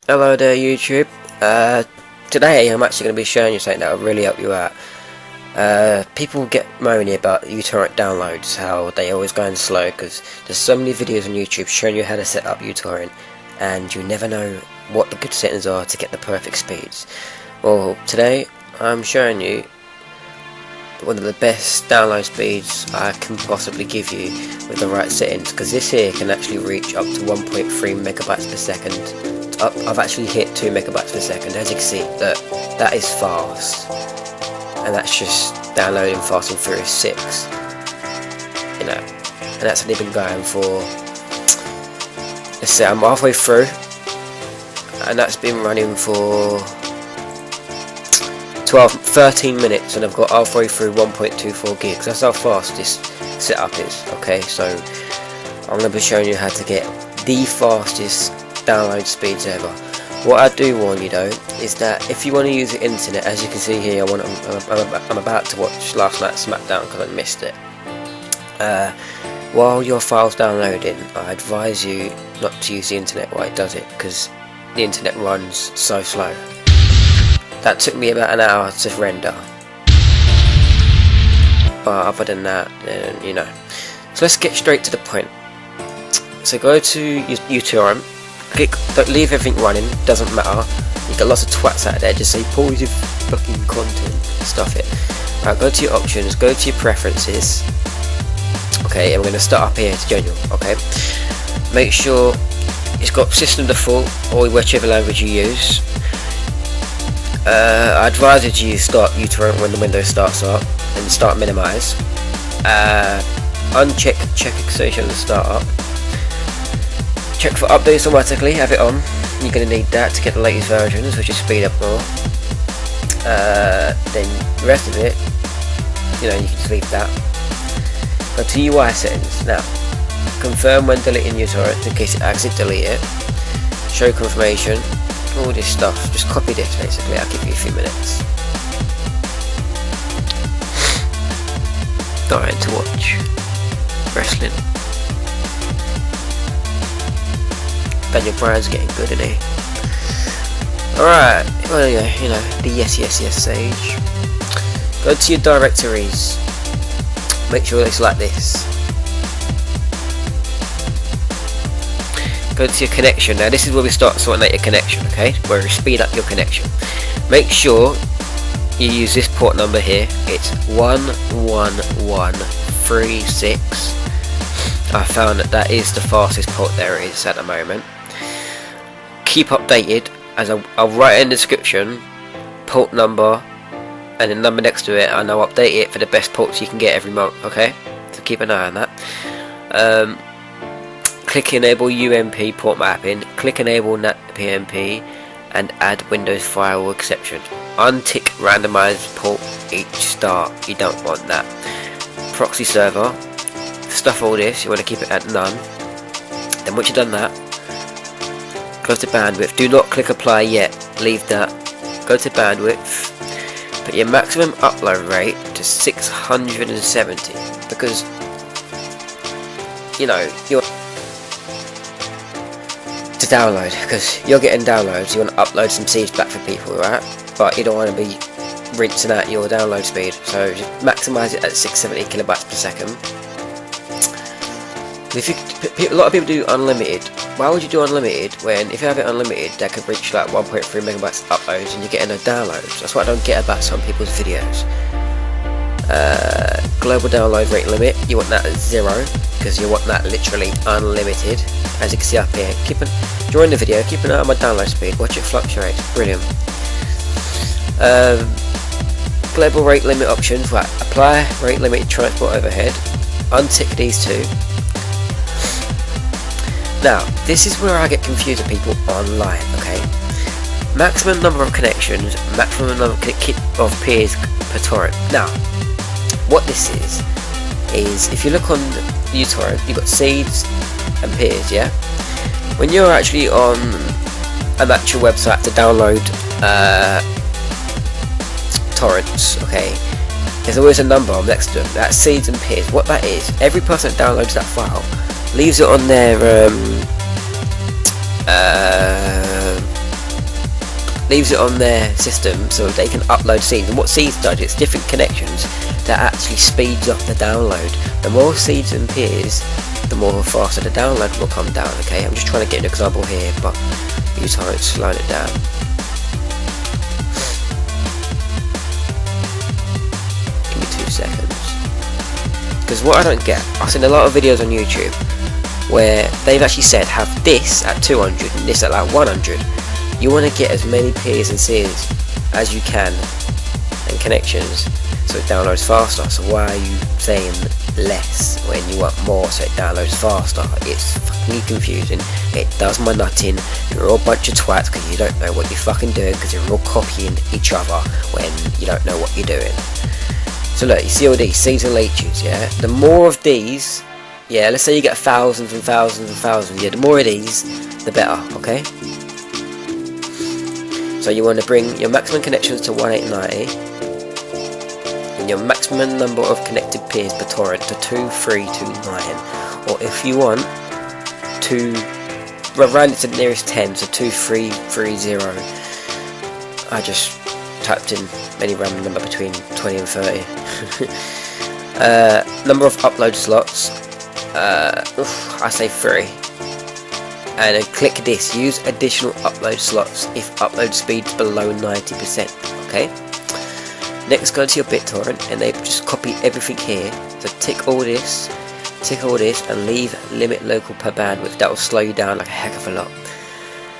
Hello there YouTube. Today I'm actually going to be showing you something that will really help you out. People get moany about Utorrent downloads, how they always go slow because there's so many videos on YouTube showing you how to set up Utorrent and you never know what the good settings are to get the perfect speeds. Well, today I'm showing you one of the best download speeds I can possibly give you with the right settings, because this here can actually reach up to 1.3 megabytes per second. I've actually hit 2 megabytes per second. As you can see, that is fast, and that's just downloading Fast and Furious 6, you know, and that's only been going for, let's say I'm halfway through, and that's been running for 13 minutes, and I've got halfway through 1.24 gigs. That's how fast this setup is. Okay, so I'm going to be showing you how to get the fastest download speeds ever. What I do warn you though is that if you want to use the internet, as you can see here, I'm about to watch last night's SmackDown because I missed it. While your file's downloading, I advise you not to use the internet while it does it, because the internet runs so slow. That took me about an hour to render, but other than that, you know. So let's get straight to the point. So go to Utorrent, don't leave everything running, doesn't matter. You get lots of twats out there just say pause your fucking content, stuff it. Right, go to your options, go to your preferences. Okay, and we're going to start up here to general. Okay, make sure it's got system default or whichever language you use. I advise you to start Utorrent when the window starts up and start minimize. Uncheck check extension and start up. Check for updates automatically, have it on. You're going to need that to get the latest versions, which is speed up more. Then the rest of it, you know, you can just leave that. Go to UI settings. Now, confirm when deleting Utorrent in case it accidentally delete it. Show confirmation. All this stuff. Just copy this basically. I'll give you a few minutes. Dying to watch wrestling. Daniel Bryan's getting good, isn't he? Alright, well yeah, you know, the yes stage. Go to your directories. Make sure it's like this. Go to your connection. Now this is where we start sorting out your connection, okay? Where we speed up your connection. Make sure you use this port number here. It's 11136. I found that is the fastest port there is at the moment. Keep updated, as I'll write in the description port number and the number next to it, and I'll update it for the best ports you can get every month, okay? So keep an eye on that. Click enable UMP port mapping, click enable NAT PMP, and add Windows firewall exception. Untick randomized port each start, you don't want that. Proxy server, stuff all this, you want to keep it at none. Then once you've done that, go to bandwidth. Do not click apply yet, leave that. Go to bandwidth, put your maximum upload rate to 670, because you know you're to download, because you're getting downloads. You want to upload some seeds back for people, right? But you don't want to be rinsing out your download speed, so just maximize it at 670 kilobytes per second. If you, a lot of people do unlimited. Why would you do unlimited when, if you have it unlimited, that could reach like 1.3 megabytes uploads and you're getting no downloads? That's what I don't get about some people's videos. Global download rate limit, you want that at 0, because you want that literally unlimited. As you can see up here, during the video, keep an eye on my download speed, watch it fluctuate, brilliant. Global rate limit options, right, apply rate limit transport overhead, untick these two. Now, this is where I get confused with people online, okay? Maximum number of connections, maximum number of peers per torrent. Now, what this is if you look on Utorrent, you've got seeds and peers, yeah? When you're actually on an actual website to download torrents, okay, there's always a number next to them. That's seeds and peers. What that is, every person that downloads that file leaves it on their leaves it on their system so they can upload seeds. And what seeds does, it's different connections that actually speeds up the download. The more seeds and peers, the more faster the download will come down. Okay, I'm just trying to get an example here, but Utorrent slowing it down. Give me 2 seconds. Because what I don't get, I've seen a lot of videos on YouTube where they've actually said have this at 200 and this at like 100. You want to get as many peers and seers as you can and connections so it downloads faster. So why are you saying less when you want more so it downloads faster? It's fucking confusing. It does my nutting. You're all a bunch of twats because you don't know what you're fucking doing, because you're all copying each other when you don't know what you're doing. So look, you see all these seeds and leeches, yeah? The more of these, yeah, let's say you get thousands and thousands and thousands, yeah, the more of these, the better, okay? So you want to bring your maximum connections to 1890 and your maximum number of connected peers per torrent to 2329, or if you want to round it to the nearest 10, so 2330. I just typed in any random number between 20 and 30. Number of upload slots, I say 3. And then click this, use additional upload slots if upload speed's below 90%. Okay. Next, go to your BitTorrent and they just copy everything here. So tick all this, and leave limit local per bandwidth. That will slow you down like a heck of a lot.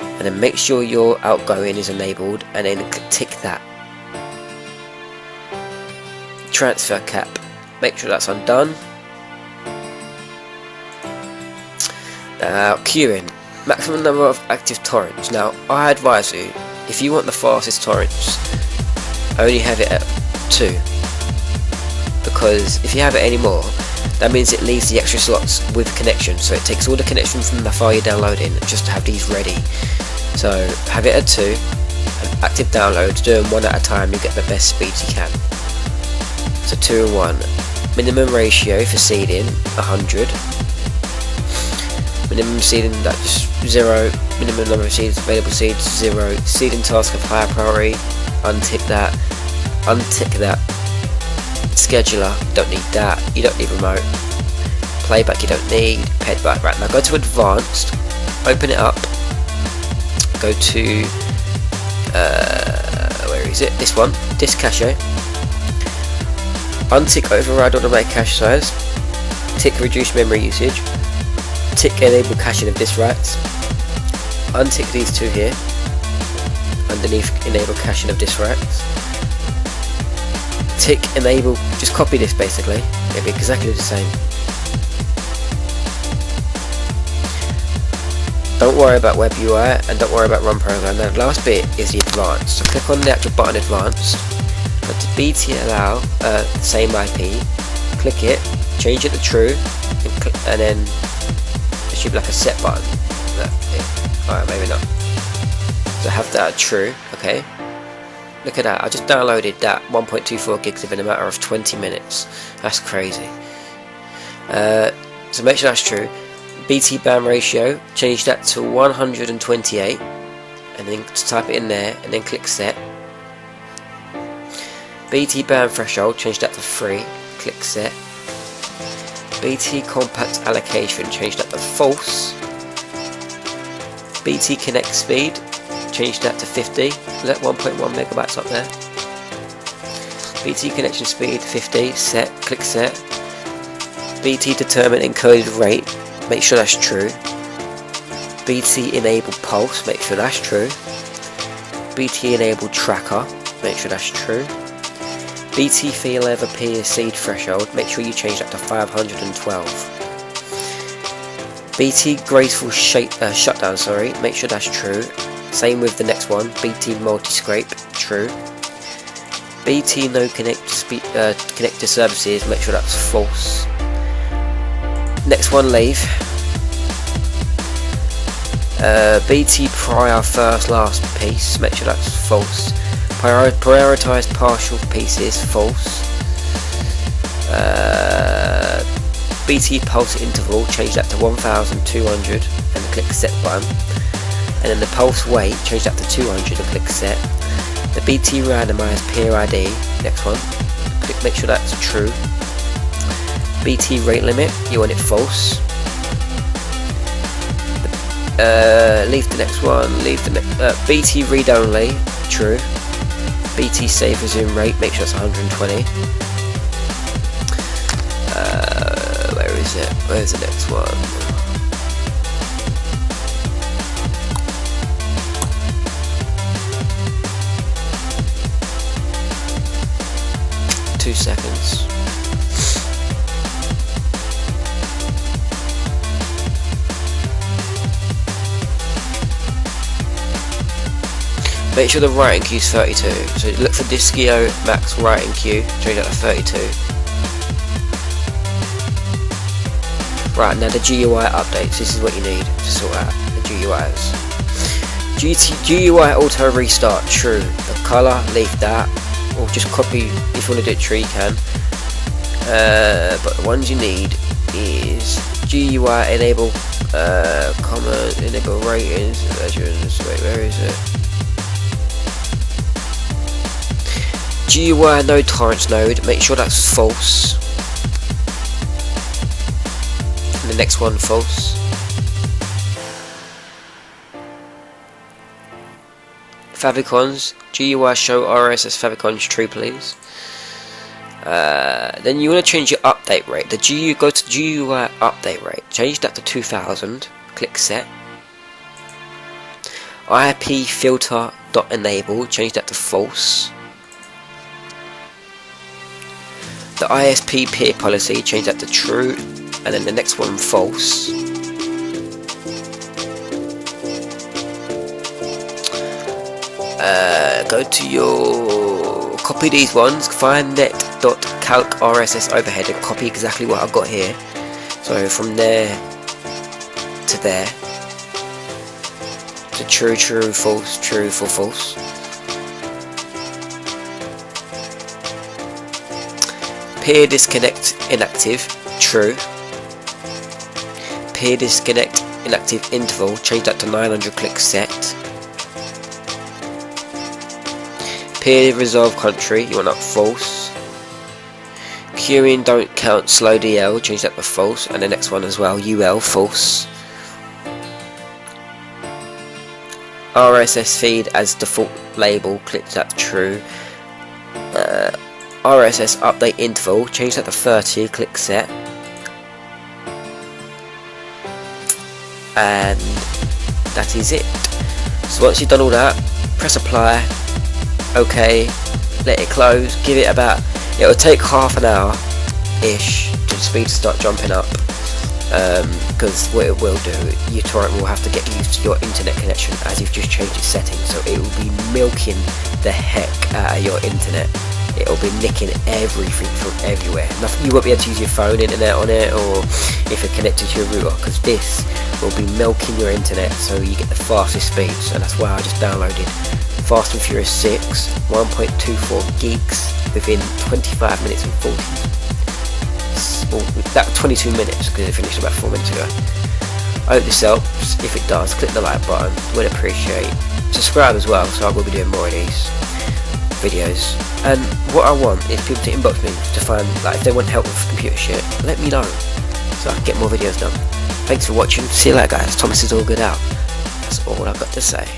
And then make sure your outgoing is enabled, and then tick that. Transfer cap, make sure that's undone. Now queuing, maximum number of active torrents. Now I advise you, if you want the fastest torrents, only have it at 2, because if you have it anymore, that means it leaves the extra slots with connection, so it takes all the connections from the file you're downloading just to have these ready. So have it at 2, and active downloads, do them one at a time, you get the best speeds you can. So 2 and 1. Minimum ratio for seeding 100. Minimum seeding, that just 0. Minimum number of seeds, available seeds 0. Seeding task of higher priority, untick that. Untick that. Scheduler, don't need that. You don't need remote. Playback, you don't need. Pedback, right, now go to advanced, open it up, go to where is it? This one, disk cache. Untick override automatic cache size, tick reduce memory usage, tick enable caching of disk writes, untick these two here, underneath enable caching of disk writes, tick enable, just copy this basically, it'll be exactly the same. Don't worry about web UI and don't worry about run program. Now the last bit is the advanced, so click on the actual button advanced. Go to BT allow, same IP, click it, change it to true, and then there should be like a set button. Alright, maybe not. So have that at true, okay. Look at that, I just downloaded that 1.24 gigs in a matter of 20 minutes. That's crazy. So make sure that's true. BT band ratio, change that to 128, and then type it in there, and then click set. BT band threshold, change that to 3, click set. BT compact allocation, change that to false. BT connect speed, change that to 50, let 1.1 megabytes up there. BT connection speed 50, set, click set. BT determine encoded rate, make sure that's true. BT enable pulse, make sure that's true. BT enable tracker, make sure that's true. BT failover peer seed threshold, make sure you change that to 512. BT graceful shutdown, make sure that's true. Same with the next one, BT multi-scrape, true. BT no connector services, make sure that's false. Next one, leave. BT prior first last piece, make sure that's false. Prioritize partial pieces, false. BT pulse interval, change that to 1200 and click set button. and then the pulse weight, change that to 200 and click set. The BT randomized peer ID, next one, click make sure that's true. BT rate limit, you want it false. Leave the next one, leave the next, BT read only, true. BT save resume rate, make sure it's 120. Where is it? Where's the next one? Two seconds. Make sure the writing queue is 32. So look for Diskio max writing queue, change that to 32. Right, now the GUI updates, this is what you need to sort out the GUIs. GUI auto restart, true. The colour, leave that, or just copy, if you want to do it true you can. But the ones you need is GUI enable comment, enable ratings, wait, where is it? GUI no torrents node, make sure that's false. And the next one false. Favicons, GUI show RSS favicons true please. Then you want to change your update rate. Go to GUI update rate, change that to 2000, click set. IP filter dot enable, change that to false. The ISP peer policy, change that to true, and then the next one false. Go to your, copy these ones, find net.calc RSS overhead and copy exactly what I've got here. So from there to there. To true, true, false, true, for false. Peer disconnect inactive, true. Peer disconnect inactive interval, change that to 900, click set. Peer resolve country, you want that false. Queuing don't count slow DL, change that to false, and the next one as well, UL, false. RSS feed as default label, click that true. RSS update interval, change that to 30, click set. And that is it. So once you've done all that, press apply, OK, let it close, give it about, it will take half an hour ish to the speed to start jumping up. Because what it will do, Utorrent will have to get used to your internet connection as you've just changed its settings, so it will be milking the heck out of your internet. It will be nicking everything from everywhere. You won't be able to use your phone internet on it, or if you're connected to your router, because this will be milking your internet so you get the fastest speeds. And that's why I just downloaded Fast and Furious 6 1.24 gigs within 25 minutes and 40. Well, that 22 minutes because it finished about 4 minutes ago. I hope this helps. If it does, click the like button, would appreciate. Subscribe as well, so I will be doing more of these videos. And what I want is people to inbox me to find, like, if they want help with computer shit, let me know so I can get more videos done. Thanks for watching. See you later guys. Thomas is all good out. That's all I've got to say.